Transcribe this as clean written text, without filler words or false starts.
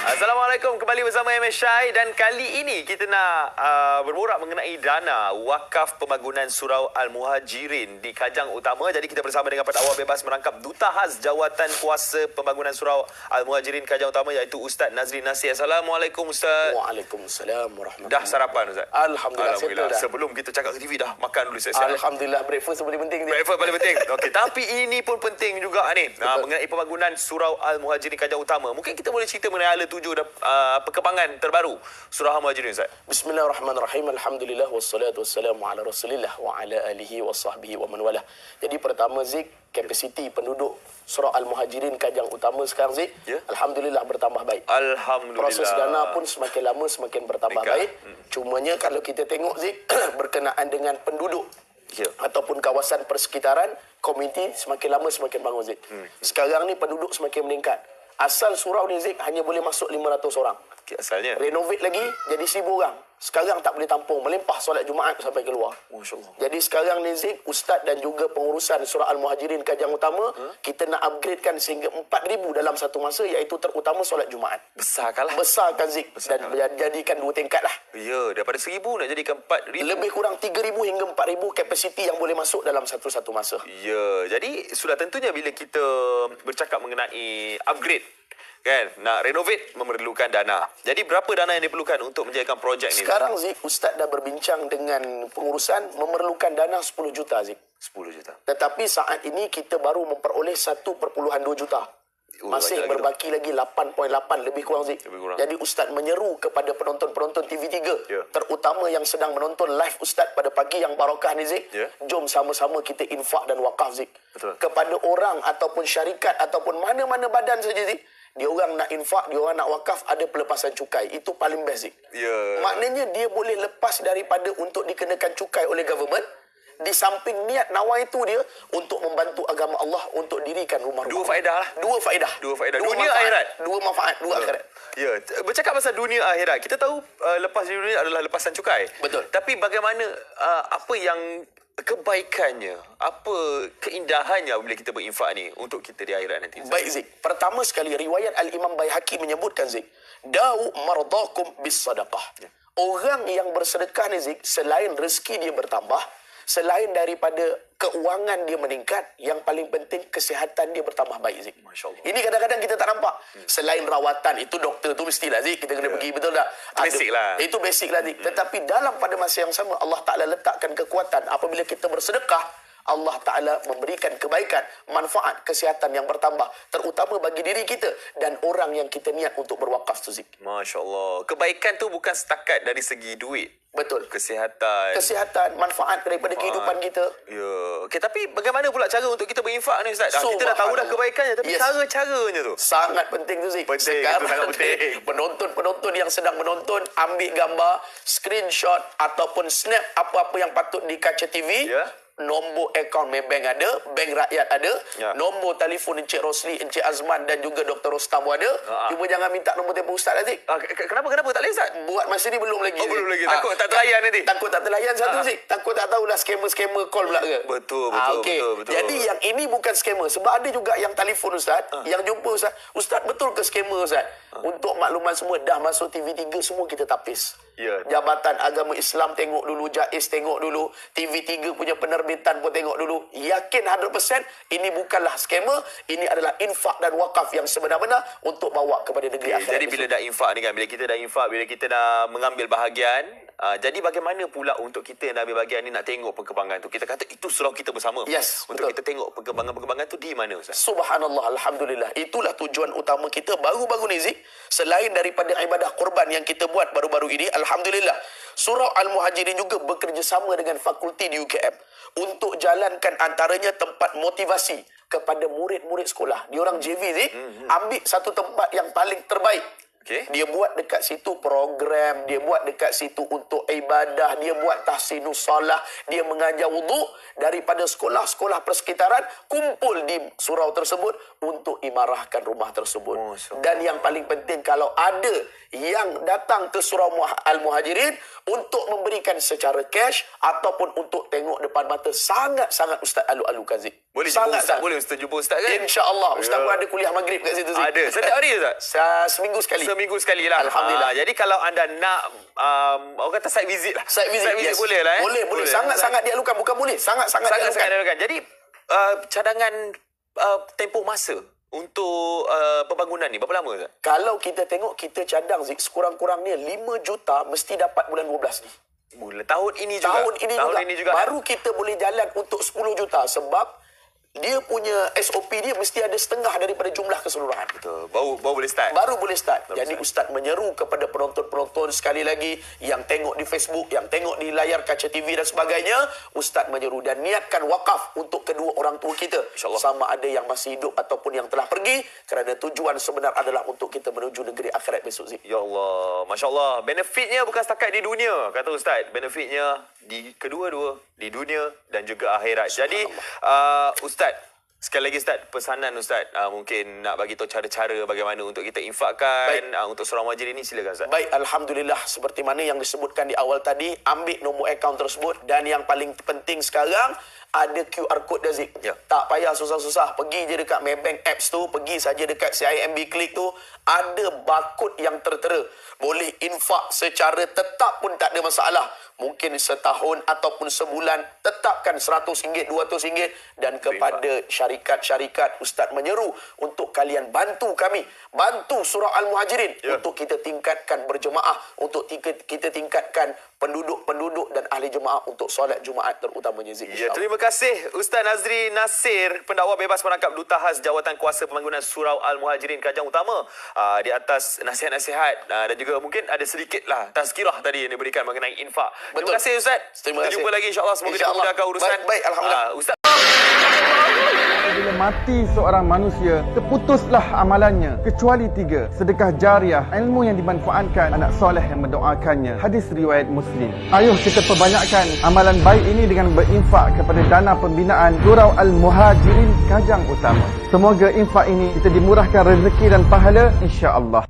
Assalamualaikum, kembali bersama MS Syai dan kali ini kita nak berborak mengenai dana wakaf pembangunan Surau Al-Muhajirin di Kajang Utama. Jadi kita bersama dengan pendakwa bebas merangkap Duta Khas Jawatan Kuasa Pembangunan Surau Al-Muhajirin Kajang Utama iaitu Ustaz Nazri Nasir. Assalamualaikum Ustaz. Waalaikumsalam warahmatullahi. Dah sarapan Ustaz? Alhamdulillah. Sebelum kita cakap ke TV dah makan dulu Ustaz. Alhamdulillah, breakfast paling penting. Breakfast paling penting. Okey, tapi ini pun penting juga ni. Mengenai pembangunan Surau Al-Muhajirin Kajang Utama. Mungkin kita boleh cerita mengenai hala tuju dan perkembangan terbaru Surau Al-Muhajirin Ustaz. Bismillahirrahmanirrahim. Alhamdulillah wassalatu wassalamu ala Rasulillah wa ala alihi wa sahbihi wa man walah. Jadi pertama Zik, kapasiti penduduk Surau Al-Muhajirin Kajang Utama sekarang Zik, alhamdulillah bertambah baik. Alhamdulillah. Proses dana pun semakin lama semakin bertambah baik. Cumanya kalau kita tengok Zik, berkenaan dengan penduduk ataupun kawasan persekitaran, komuniti semakin lama semakin bangun Zik. Sekarang ni penduduk semakin meningkat. Asal surau ni Zik hanya boleh masuk 500 orang. Asalnya. Renovate lagi jadi 1000 orang. Sekarang tak boleh tampung, melimpah solat Jumaat sampai keluar. Masya-Allah. Jadi sekarang ni Zik, ustaz dan juga pengurusan Surau Al-Muhajirin Kajang Utama, kita nak upgradekan sehingga 4000 dalam satu masa, iaitu terutama solat Jumaat. Besarkanlah. Besarkan Zik dan jadikan 2 tingkat lah. Ya, daripada 1000 nak jadikan 4000. Lebih kurang 3000 hingga 4000 kapasiti yang boleh masuk dalam satu masa. Ya, jadi sudah tentunya bila kita bercakap mengenai upgrade, kan, nak renovate memerlukan dana. Jadi berapa dana yang diperlukan untuk menjayakan projek ni? Sekarang Zik, ustaz dah berbincang dengan pengurusan, memerlukan dana 10 juta Zik. 10 juta. Tetapi saat ini kita baru memperoleh 1.2 juta. Masih berbaki lagi 8.8 lebih kurang Zik. Jadi ustaz menyeru kepada penonton-penonton TV3, terutama yang sedang menonton live ustaz pada pagi yang barakah ni Zik, jom sama-sama kita infak dan wakaf Zik. Betul. Kepada orang ataupun syarikat ataupun mana-mana badan saja Zik, dia orang nak infak, dia orang nak wakaf, ada pelepasan cukai. Itu paling best Zik. Maknanya dia boleh lepas daripada untuk dikenakan cukai oleh government. Di samping niat nawai itu dia untuk membantu agama Allah, untuk dirikan rumah-rumah. Dua faedah lah. Dua faedah. Dunia manfaat. akhirat. Dua manfaat, dua akhirat. Ya, bercakap pasal dunia akhirat. Kita tahu lepas di dunia adalah lepasan cukai. Betul. Tapi bagaimana apa yang kebaikannya, apa keindahannya bila kita berinfak ni untuk kita di akhirat nanti? Baik Zik. Pertama sekali riwayat Al-Imam Baihaqi menyebutkan Zik, da'u mardakum bis sadaqah. Orang yang bersedekah ni Zik, selain rezeki dia bertambah, selain daripada keuangan dia meningkat, yang paling penting kesihatan dia bertambah baik Zik. Masya-Allah. Ini kadang-kadang kita tak nampak. Selain rawatan, itu doktor tu mestilah Zik, kita kena pergi, betul tak? Basic lah. Itu basic lah Zik. Tetapi dalam pada masa yang sama, Allah Ta'ala letakkan kekuatan. Apabila kita bersedekah, Allah Ta'ala memberikan kebaikan, manfaat, kesihatan yang bertambah. Terutama bagi diri kita dan orang yang kita niat untuk berwakaf tu Zik. Masya Allah. Kebaikan tu bukan setakat dari segi duit. Betul. Kesihatan, manfaat daripada kehidupan kita. Ya. Okay, tapi bagaimana pula cara untuk kita berinfak ni Ustaz? Kita dah tahu dah kebaikannya, tapi cara-caranya tu sangat penting tu Zik. Sekarang itu sangat penting. Penonton-penonton yang sedang menonton, ambil gambar, screenshot ataupun snap apa-apa yang patut di kaca TV. Nombor akaun Maybank ada, Bank Rakyat ada, nombor telefon Encik Rosli, Encik Azman dan juga Dr. Rostam ada. Cuma jangan minta nombor telefon Ustaz Aziz. Kenapa tak boleh Ustaz? Buat masa ni belum lagi. Belum lagi. Takut tak terlayan nanti. Takut tak terlayan satu Zik. Takut tak tahulah scammer call pula ke. Betul. Jadi yang ini bukan scammer. Sebab ada juga yang telefon Ustaz, yang jumpa Ustaz. Ustaz, betul ke scammer Ustaz? Untuk makluman semua, dah masuk TV3 semua kita tapis. Jabatan Agama Islam tengok dulu, JAIS tengok dulu, TV3 punya penerbitan pun tengok dulu. Yakin 100% ini bukanlah scammer, ini adalah infak dan wakaf yang sebenar-benar untuk bawa kepada negeri akhirat. Jadi bila dah infak ni kan, bila kita dah infak, bila kita dah mengambil bahagian, jadi bagaimana pula untuk kita yang dah ambil bahagian ni nak tengok perkembangan tu? Kita kata itu surau kita bersama. Untuk kita tengok perkembangan tu di mana Ustaz? Subhanallah, alhamdulillah. Itulah tujuan utama kita baru-baru ni Zik. Selain daripada ibadah kurban yang kita buat baru-baru ini, alhamdulillah, Surau Al-Muhajirin juga bekerjasama dengan fakulti di UKM untuk jalankan antaranya tempat motivasi kepada murid-murid sekolah. Diorang JV Zik, ambil satu tempat yang paling terbaik. Dia buat dekat situ program, dia buat dekat situ untuk ibadah, dia buat tahsinus salah, dia mengajar wuduk daripada sekolah-sekolah persekitaran kumpul di surau tersebut untuk imarahkan rumah tersebut. Dan yang paling penting, kalau ada yang datang ke Surau Al-Muhajirin untuk memberikan secara cash ataupun untuk tengok depan mata, sangat-sangat Ustaz alu-alukan Zik. Boleh jumpa Sangat, Ustaz, Ustaz. boleh Ustaz jumpa Ustaz kan? InsyaAllah. Ustaz Ya. pun ada kuliah maghrib kat situ. Zik. Ada. Setiap hari Ustaz? Seminggu sekali. Seminggu sekali lah. Alhamdulillah. Jadi kalau anda nak orang kata site visit lah. Site visit, yes. boleh lah Boleh. Sangat-sangat dialukan. Bukan boleh. Sangat-sangat dialukan. Jadi cadangan tempoh masa untuk pembangunan ni berapa lama Ustaz? Kalau kita tengok, kita cadang Zik, sekurang-kurangnya 5 juta mesti dapat bulan 12 ni. Tahun ini juga. Tahun ini juga. Baru kita boleh jalan untuk 10 juta sebab dia punya SOP dia mesti ada setengah daripada jumlah keseluruhan. Betul. Baru boleh start. Baru boleh start. Jadi Ustaz menyeru kepada penonton-penonton sekali lagi yang tengok di Facebook, yang tengok di layar kaca TV dan sebagainya, Ustaz menyeru dan niatkan wakaf untuk kedua orang tua kita. InsyaAllah. Sama ada yang masih hidup ataupun yang telah pergi, kerana tujuan sebenar adalah untuk kita menuju negeri akhirat besok. Zik. Ya Allah, Masya Allah. Benefitnya bukan setakat di dunia, kata Ustaz. Benefitnya di kedua-dua, di dunia dan juga akhirat. Jadi, Ustaz, sekali lagi Ustaz, pesanan Ustaz, mungkin nak bagi tahu cara-cara bagaimana untuk kita infakkan untuk surau Muhajirin ni, silakan Ustaz. Baik, Alhamdulillah, seperti mana yang disebutkan di awal tadi, ambil nombor akaun tersebut dan yang paling penting sekarang, ada QR code dah Zik. Ya. Tak payah susah-susah. Pergi je dekat Maybank apps tu, pergi saja dekat CIMB Click tu, ada barcode yang tertera. Boleh infak secara tetap pun tak ada masalah. Mungkin setahun ataupun sebulan, tetapkan RM100, RM200 dan kepada syarikat-syarikat, Ustaz menyeru untuk kalian bantu kami, bantu surau Al-Muhajirin untuk kita tingkatkan berjemaah, untuk kita tingkatkan penduduk-penduduk dan ahli jemaah untuk solat Jumaat terutamanya. Ya, terima kasih Ustaz Nazri Nasir, pendakwa bebas merangkap Duta Khas Jawatan Kuasa Pembangunan Surau Al-Muhajirin Kajang Utama, di atas nasihat-nasihat dan juga mungkin ada sedikitlah tazkirah tadi yang diberikan mengenai infak. Betul. Terima kasih Ustaz. Terima Kita kasih. jumpa lagi insya-Allah, semoga dimudahkan urusan. Baik, Alhamdulillah. Ustaz. Bila mati seorang manusia, terputuslah amalannya kecuali 3. Sedekah jariah, ilmu yang dimanfaatkan, anak soleh yang mendoakannya. Hadis riwayat Muslim. Ayuh kita perbanyakkan amalan baik ini dengan berinfak kepada dana pembinaan Surau Al-Muhajirin Kajang Utama. Semoga infak ini kita dimurahkan rezeki dan pahala insya-Allah.